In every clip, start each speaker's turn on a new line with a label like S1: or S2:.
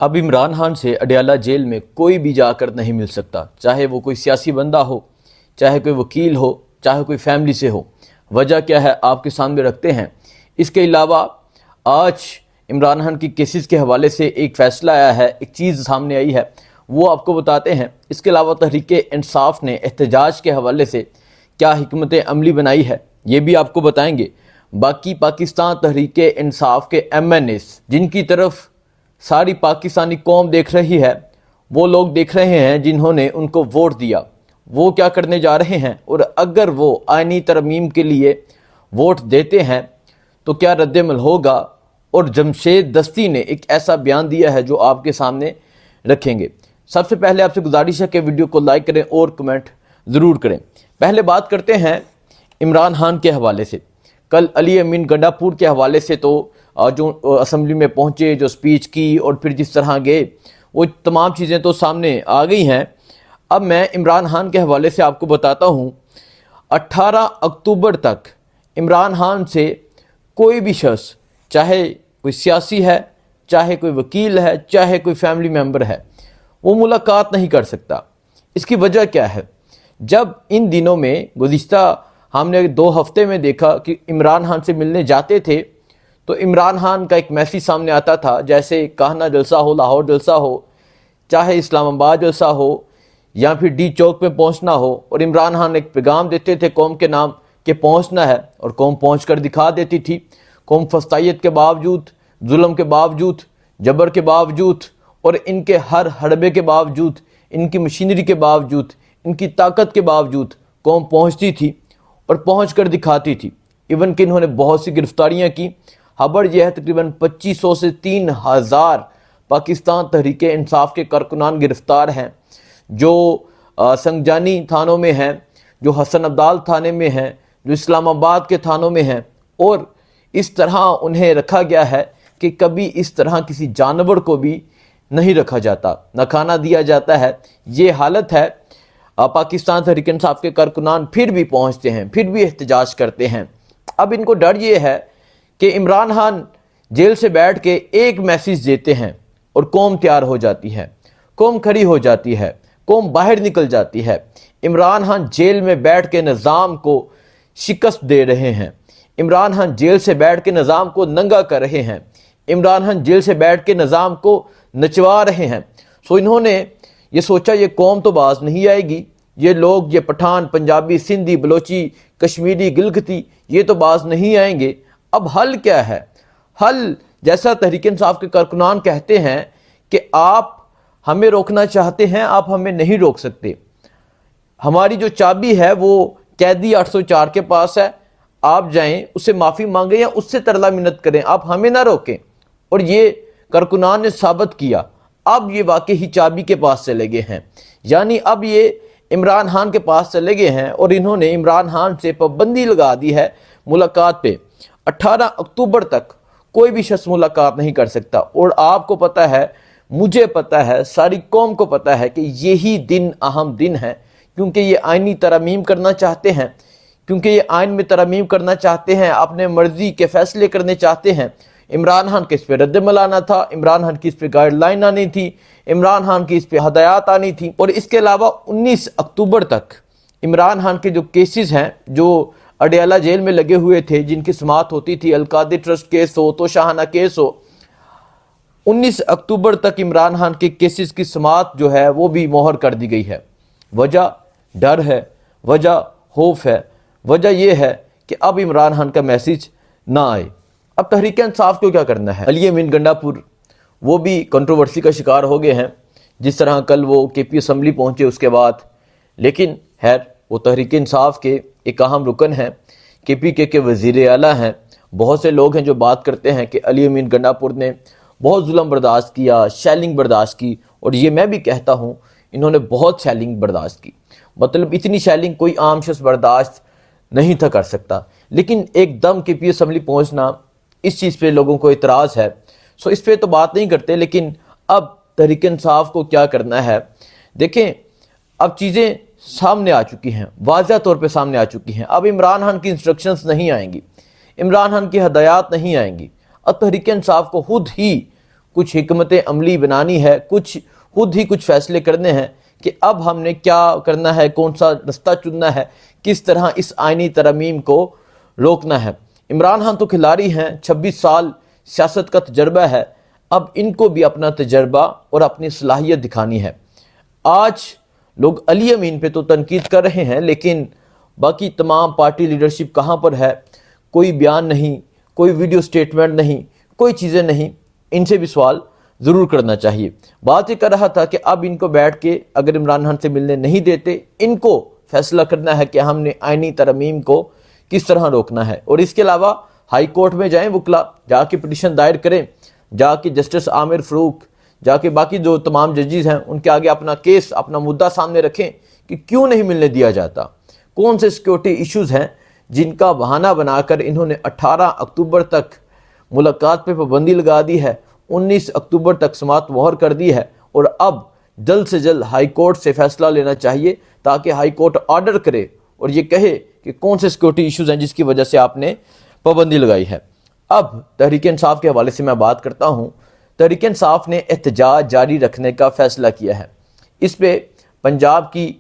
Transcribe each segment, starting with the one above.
S1: اب عمران خان سے اڈیالہ جیل میں کوئی بھی جا کر نہیں مل سکتا، چاہے وہ کوئی سیاسی بندہ ہو، چاہے کوئی وکیل ہو، چاہے کوئی فیملی سے ہو۔ وجہ کیا ہے آپ کے سامنے رکھتے ہیں۔ اس کے علاوہ آج عمران خان کی کیسز کے حوالے سے ایک فیصلہ آیا ہے، ایک چیز سامنے آئی ہے، وہ آپ کو بتاتے ہیں۔ اس کے علاوہ تحریک انصاف نے احتجاج کے حوالے سے کیا حکمت عملی بنائی ہے یہ بھی آپ کو بتائیں گے۔ باقی پاکستان تحریک انصاف کے MNAs جن کی طرف ساری پاکستانی قوم دیکھ رہی ہے، وہ لوگ دیکھ رہے ہیں جنہوں نے ان کو ووٹ دیا، وہ کیا کرنے جا رہے ہیں، اور اگر وہ آئینی ترمیم کے لیے ووٹ دیتے ہیں تو کیا رد عمل ہوگا۔ اور جمشید دستی نے ایک ایسا بیان دیا ہے جو آپ کے سامنے رکھیں گے۔ سب سے پہلے آپ سے گزارش ہے کہ ویڈیو کو لائک کریں اور کمنٹ ضرور کریں۔ پہلے بات کرتے ہیں عمران خان کے حوالے سے۔ کل علی امین گنڈا پور کے حوالے سے تو جو اسمبلی میں پہنچے، جو سپیچ کی اور پھر جس طرح گئے، وہ تمام چیزیں تو سامنے آ گئی ہیں۔ اب میں عمران خان کے حوالے سے آپ کو بتاتا ہوں، 18 اکتوبر تک عمران خان سے کوئی بھی شخص، چاہے کوئی سیاسی ہے، چاہے کوئی وکیل ہے، چاہے کوئی فیملی ممبر ہے، وہ ملاقات نہیں کر سکتا۔ اس کی وجہ کیا ہے؟ جب ان دنوں میں گزشتہ ہم نے 2 ہفتے میں دیکھا کہ عمران خان سے ملنے جاتے تھے تو عمران خان کا ایک میسیج سامنے آتا تھا، جیسے کاہنا جلسہ ہو، لاہور جلسہ ہو، چاہے اسلام آباد جلسہ ہو یا پھر ڈی چوک میں پہنچنا ہو، اور عمران خان ایک پیغام دیتے تھے قوم کے نام کہ پہنچنا ہے، اور قوم پہنچ کر دکھا دیتی تھی۔ قوم فسطائیت کے باوجود، ظلم کے باوجود، جبر کے باوجود اور ان کے ہر حربے کے باوجود، ان کی مشینری کے باوجود، ان کی طاقت کے باوجود قوم پہنچتی تھی اور پہنچ کر دکھاتی تھی۔ ایون کہ انہوں نے بہت سی گرفتاریاں کی۔ خبر یہ ہے تقریباً 2500 سے 3000 پاکستان تحریک انصاف کے کارکنان گرفتار ہیں، جو سنگجانی تھانوں میں ہیں، جو حسن عبدال تھانے میں ہیں، جو اسلام آباد کے تھانوں میں ہیں، اور اس طرح انہیں رکھا گیا ہے کہ کبھی اس طرح کسی جانور کو بھی نہیں رکھا جاتا، نہ کھانا دیا جاتا ہے۔ یہ حالت ہے۔ پاکستان تحریک انصاف کے کارکنان پھر بھی پہنچتے ہیں، پھر بھی احتجاج کرتے ہیں۔ اب ان کو ڈر یہ ہے کہ عمران خان جیل سے بیٹھ کے ایک میسیج دیتے ہیں اور قوم تیار ہو جاتی ہے، قوم کھڑی ہو جاتی ہے، قوم باہر نکل جاتی ہے۔ عمران خان جیل میں بیٹھ کے نظام کو شکست دے رہے ہیں، عمران خان جیل سے بیٹھ کے نظام کو ننگا کر رہے ہیں، عمران خان جیل سے بیٹھ کے نظام کو نچوا رہے ہیں۔ سو انہوں نے یہ سوچا یہ قوم تو باز نہیں آئے گی، یہ لوگ، یہ پٹھان، پنجابی، سندھی، بلوچی، کشمیری، گلگتی، یہ تو باز نہیں آئیں گے۔ اب حل کیا ہے؟ حل جیسا تحریک انصاف کے کارکنان کہتے ہیں کہ آپ ہمیں روکنا چاہتے ہیں، آپ ہمیں نہیں روک سکتے۔ ہماری جو چابی ہے وہ قیدی 804 کے پاس ہے، آپ جائیں اس سے معافی مانگیں یا اس سے ترلا منت کریں، آپ ہمیں نہ روکیں۔ اور یہ کارکنان نے ثابت کیا۔ اب یہ واقعی چابی کے پاس چلے گئے ہیں، یعنی اب یہ عمران خان کے پاس چلے گئے ہیں اور انہوں نے عمران خان سے پابندی لگا دی ہے ملاقات پہ۔ 18 اکتوبر تک کوئی بھی شخص ملاقات نہیں کر سکتا۔ اور آپ کو پتہ ہے، مجھے پتہ ہے، ساری قوم کو پتہ ہے کہ یہی دن اہم دن ہے، کیونکہ یہ آئینی ترمیم کرنا چاہتے ہیں، کیونکہ یہ آئین میں ترمیم کرنا چاہتے ہیں، اپنے مرضی کے فیصلے کرنے چاہتے ہیں۔ عمران خان کے اس پہ رد عمل آنا تھا، عمران خان کی اس پہ گائیڈ لائن آنی تھی، عمران خان کی اس پہ ہدایات آنی تھی۔ اور اس کے علاوہ 19 اکتوبر تک عمران خان کے جو کیسز ہیں، جو اڈیالہ جیل میں لگے ہوئے تھے، جن کی سماعت ہوتی تھی، القادری ٹرسٹ کیس ہو، تو شاہانہ کیس ہو، 19 اکتوبر تک عمران خان کے کیسز کی سماعت جو ہے وہ بھی مہر کر دی گئی ہے۔ وجہ ڈر ہے، وجہ خوف ہے، وجہ یہ ہے کہ اب عمران خان کا میسیج نہ آئے۔ اب تحریک انصاف کو کیا کرنا ہے؟ علی امین گنڈا پور وہ بھی کنٹروورسی کا شکار ہو گئے ہیں، جس طرح کل وہ KP اسمبلی پہنچے اس کے بعد، لیکن خیر وہ تحریک انصاف کے ایک اہم رکن ہیں، KPK کے وزیر اعلیٰ ہیں۔ بہت سے لوگ ہیں جو بات کرتے ہیں کہ علی امین گنڈا پور نے بہت ظلم برداشت کیا، شیلنگ برداشت کی، اور یہ میں بھی کہتا ہوں انہوں نے بہت شیلنگ برداشت کی۔ مطلب اتنی شیلنگ کوئی عام شخص برداشت نہیں تھا کر سکتا، لیکن ایک دم KP اسمبلی پہنچنا، اس چیز پہ لوگوں کو اعتراض ہے۔ سو اس پہ تو بات نہیں کرتے، لیکن اب تحریک انصاف کو کیا کرنا ہے؟ دیکھیں اب چیزیں سامنے آ چکی ہیں، واضح طور پہ سامنے آ چکی ہیں۔ اب عمران خان کی انسٹرکشنز نہیں آئیں گی، عمران خان کی ہدایات نہیں آئیں گی۔ اب تحریک انصاف کو خود ہی کچھ حکمت عملی بنانی ہے، خود ہی کچھ فیصلے کرنے ہیں کہ اب ہم نے کیا کرنا ہے، کون سا رستہ چننا ہے، کس طرح اس آئینی ترمیم کو روکنا ہے۔ عمران خان تو کھلاڑی ہیں، 26 سال سیاست کا تجربہ ہے، اب ان کو بھی اپنا تجربہ اور اپنی صلاحیت دکھانی ہے۔ آج لوگ علی امین پہ تو تنقید کر رہے ہیں، لیکن باقی تمام پارٹی لیڈرشپ کہاں پر ہے؟ کوئی بیان نہیں، کوئی ویڈیو سٹیٹمنٹ نہیں، کوئی چیزیں نہیں۔ ان سے بھی سوال ضرور کرنا چاہیے۔ بات یہ کر رہا تھا کہ اب ان کو بیٹھ کے اگر عمران خان سے ملنے نہیں دیتے، ان کو فیصلہ کرنا ہے کہ ہم نے آئینی ترمیم کو کس طرح روکنا ہے، اور اس کے علاوہ ہائی کورٹ میں جائیں، وکلا جا کے پٹیشن دائر کریں، جا کے جسٹس عامر فاروق، جا کے باقی جو تمام ججز ہیں ان کے آگے اپنا کیس، اپنا مدعا سامنے رکھیں کہ کیوں نہیں ملنے دیا جاتا، کون سے سیکیورٹی ایشوز ہیں جن کا بہانہ بنا کر انہوں نے 18 اکتوبر تک ملاقات پہ پابندی لگا دی ہے، 19 اکتوبر تک سماعت مہر کر دی ہے، اور اب جلد سے جلد ہائی کورٹ سے فیصلہ لینا چاہیے تاکہ ہائی کورٹ آرڈر کرے اور یہ کہے کہ کون سے سیکیورٹی ایشوز ہیں جس کی وجہ سے آپ نے پابندی لگائی ہے۔ اب تحریک انصاف کے حوالے سے میں بات کرتا ہوں۔ تحریک انصاف نے احتجاج جاری رکھنے کا فیصلہ کیا ہے۔ اس پہ پنجاب کی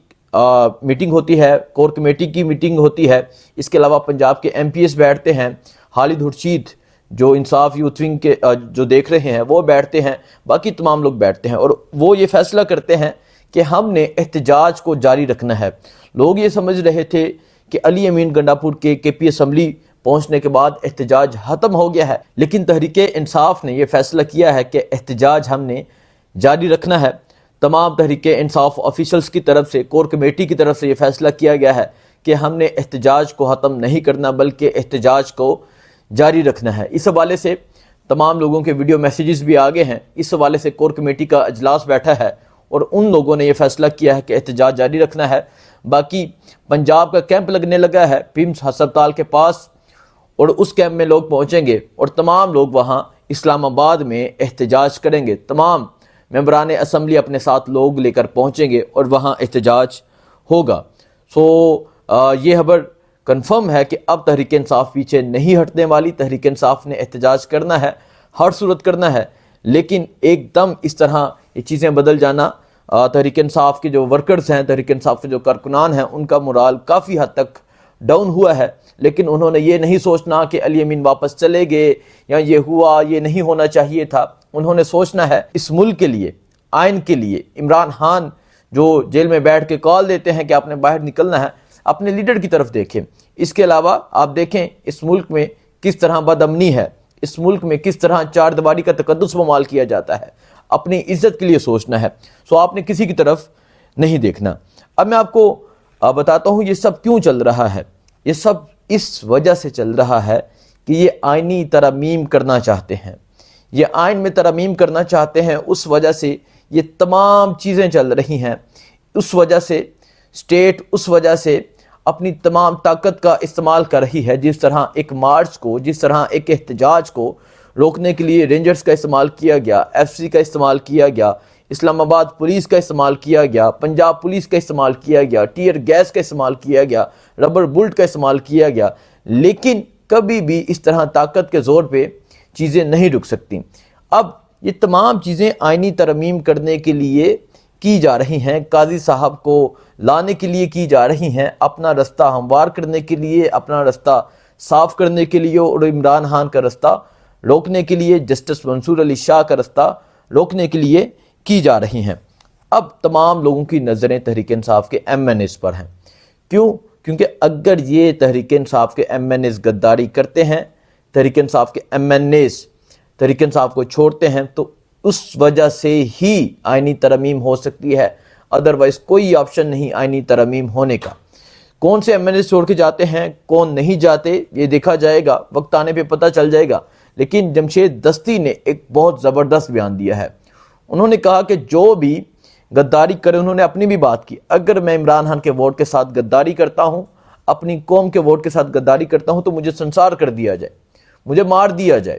S1: میٹنگ ہوتی ہے، کور کمیٹی کی میٹنگ ہوتی ہے، اس کے علاوہ پنجاب کے ایم پی ایس بیٹھتے ہیں، خالد خورشید جو انصاف یوتھ ونگ کے جو دیکھ رہے ہیں وہ بیٹھتے ہیں، باقی تمام لوگ بیٹھتے ہیں، اور وہ یہ فیصلہ کرتے ہیں کہ ہم نے احتجاج کو جاری رکھنا ہے۔ لوگ یہ سمجھ رہے تھے کہ علی امین گنڈاپور کے پی اسمبلی پہنچنے کے بعد احتجاج ختم ہو گیا ہے، لیکن تحریک انصاف نے یہ فیصلہ کیا ہے کہ احتجاج ہم نے جاری رکھنا ہے۔ تمام تحریک انصاف آفیشلز کی طرف سے، کور کمیٹی کی طرف سے یہ فیصلہ کیا گیا ہے کہ ہم نے احتجاج کو ختم نہیں کرنا بلکہ احتجاج کو جاری رکھنا ہے۔ اس حوالے سے تمام لوگوں کے ویڈیو میسیجز بھی آگے ہیں۔ اس حوالے سے کور کمیٹی کا اجلاس بیٹھا ہے اور ان لوگوں نے یہ فیصلہ کیا ہے کہ احتجاج جاری رکھنا ہے۔ باقی پنجاب کا کیمپ لگنے لگا ہے پیمز ہسپتال کے پاس، اور اس کیمپ میں لوگ پہنچیں گے اور تمام لوگ وہاں اسلام آباد میں احتجاج کریں گے۔ تمام ممبران اسمبلی اپنے ساتھ لوگ لے کر پہنچیں گے اور وہاں احتجاج ہوگا۔ یہ خبر کنفرم ہے کہ اب تحریک انصاف پیچھے نہیں ہٹنے والی۔ تحریک انصاف نے احتجاج کرنا ہے، ہر صورت کرنا ہے، لیکن ایک دم اس طرح یہ چیزیں بدل جانا، تحریک انصاف کے جو ورکرز ہیں، تحریک انصاف کے جو کارکنان ہیں، ان کا مورال کافی حد تک ڈاؤن ہوا ہے، لیکن انہوں نے یہ نہیں سوچنا کہ علی امین واپس چلے گئے یا یہ ہوا، یہ نہیں ہونا چاہیے تھا۔ انہوں نے سوچنا ہے اس ملک کے لیے، آئین کے لیے۔ عمران خان جو جیل میں بیٹھ کے کال دیتے ہیں کہ آپ نے باہر نکلنا ہے، اپنے لیڈر کی طرف دیکھیں۔ اس کے علاوہ آپ دیکھیں اس ملک میں کس طرح بد امنی ہے، اس ملک میں کس طرح چار دیواری کا تقدس پامال کیا جاتا ہے۔ اپنی عزت کے لیے سوچنا ہے، آپ نے کسی کی طرف نہیں دیکھنا۔ اب میں آپ کو بتاتا ہوں یہ سب کیوں چل رہا ہے۔ یہ سب اس وجہ سے چل رہا ہے کہ یہ آئینی ترمیم کرنا چاہتے ہیں، یہ آئین میں ترمیم کرنا چاہتے ہیں، اس وجہ سے یہ تمام چیزیں چل رہی ہیں۔ اس وجہ سے اسٹیٹ اس وجہ سے اپنی تمام طاقت کا استعمال کر رہی ہے، جس طرح ایک مارچ کو، جس طرح ایک احتجاج کو روکنے کے لیے رینجرز کا استعمال کیا گیا، ایف سی کا استعمال کیا گیا، اسلام آباد پولیس کا استعمال کیا گیا، پنجاب پولیس کا استعمال کیا گیا، ٹیئر گیس کا استعمال کیا گیا، ربر بلٹ کا استعمال کیا گیا، لیکن کبھی بھی اس طرح طاقت کے زور پہ چیزیں نہیں رک سکتی۔ اب یہ تمام چیزیں آئینی ترمیم کرنے کے لیے کی جا رہی ہیں، قاضی صاحب کو لانے کے لیے کی جا رہی ہیں، اپنا رستہ ہموار کرنے کے لیے، اپنا رستہ صاف کرنے کے لیے، اور عمران خان کا رستہ روکنے کے لیے، جسٹس منصور علی شاہ کا رستہ روکنے کے لیے کی جا رہی ہیں۔ اب تمام لوگوں کی نظریں تحریک انصاف کے ایم این ایز پر ہیں۔ کیوں؟ کیونکہ اگر یہ تحریک انصاف کے ایم این ایز غداری کرتے ہیں، تحریک انصاف کے M N as Tehreek Insaf کو چھوڑتے ہیں، تو اس وجہ سے ہی آئینی ترمیم ہو سکتی ہے، ادروائز کوئی آپشن نہیں آئینی ترمیم ہونے کا۔ کون سے ایم این ایز چھوڑ کے جاتے ہیں، کون نہیں جاتے، یہ دیکھا جائے گا، وقت آنے پہ پتہ چل جائے گا۔ لیکن جمشید دستی نے ایک بہت زبردست بیان دیا ہے۔ انہوں نے کہا کہ جو بھی غداری کرے، انہوں نے اپنی بھی بات کی، اگر میں عمران خان کے ووٹ کے ساتھ غداری کرتا ہوں، اپنی قوم کے ووٹ کے ساتھ غداری کرتا ہوں، تو مجھے سنسار کر دیا جائے، مجھے مار دیا جائے۔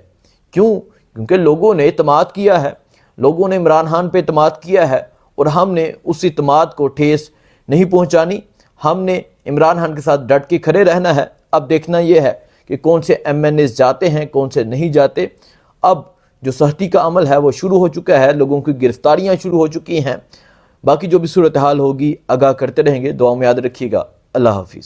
S1: کیوں؟ کیونکہ لوگوں نے اعتماد کیا ہے، لوگوں نے عمران خان پہ اعتماد کیا ہے، اور ہم نے اس اعتماد کو ٹھیس نہیں پہنچانی۔ ہم نے عمران خان کے ساتھ ڈٹ کے کھڑے رہنا ہے۔ اب دیکھنا یہ ہے کہ کون سے ایم این ایز جاتے ہیں، کون سے نہیں جاتے۔ اب جو سختی کا عمل ہے وہ شروع ہو چکا ہے، لوگوں کی گرفتاریاں شروع ہو چکی ہیں۔ باقی جو بھی صورتحال ہوگی آگاہ کرتے رہیں گے، دعا میں یاد رکھیے گا۔ اللہ حافظ۔